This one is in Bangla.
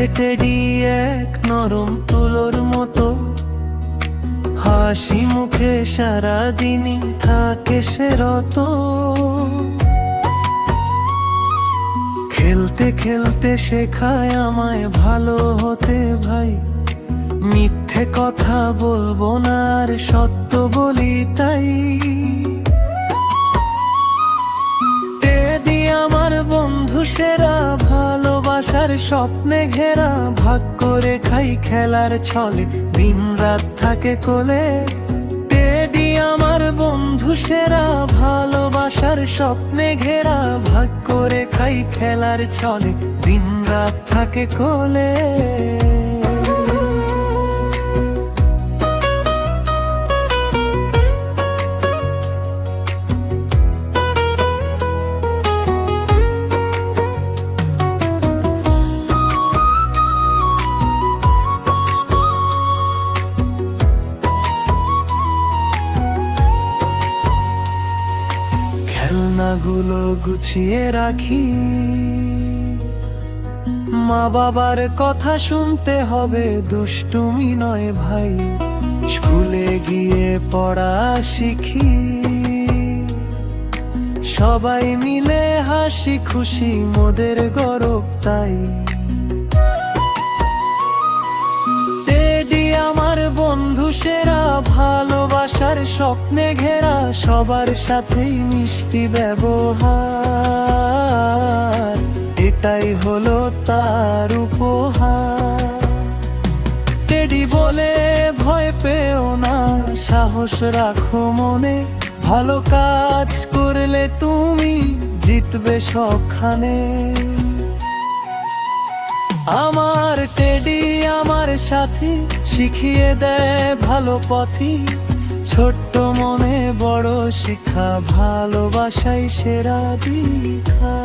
আছে টেডি এক নরম তুলোর মতো, হাসি মুখে সারাদিনই থাকে সে রত। খেলতে খেলতে শেখায় আমায় ভালো হতে ভাই, মিথ্যে কথা বলবো না আর সত্য বলি তাই। টেডি আমার বন্ধু সেরা, ভালোবাসার স্বপ্নে ঘেরা, ভাগ করে খাই খেলার ছলে, দিন রাত থাকে কোলে। টেডি আমার বন্ধু সেরা, ভালোবাসার স্বপ্নে ঘেরা, ভাগ করে খাই খেলার ছলে, দিন রাত থাকে কোলে। খেলনাগুলো গুছিয়ে রাখি, মা বাবার কথা শুনতে হবে, দুষ্টুমি নয় ভাই, স্কুলে গিয়ে পড়া শিখি, সবাই মিলে হাসি খুশি মোদের গরব তাই। টেডি আমার বন্ধু সেরা, ভালোবাসার স্বপ্নে ঘেরা, সবার সাথেই মিষ্টি ব্যবহার, এটাই হলো তার উপহার। টেডি বলে ভয় পেও না, সাহস রাখো মনে, ভালো কাজ করলে তুমি জিতবে সবখানে। আমার টেডি আমার সাথী, শিখিয়ে দেয় ভালো পথই, ছোট্ট মনে বড় শিক্ষা, ভালোবাসাই সেরা দীক্ষা।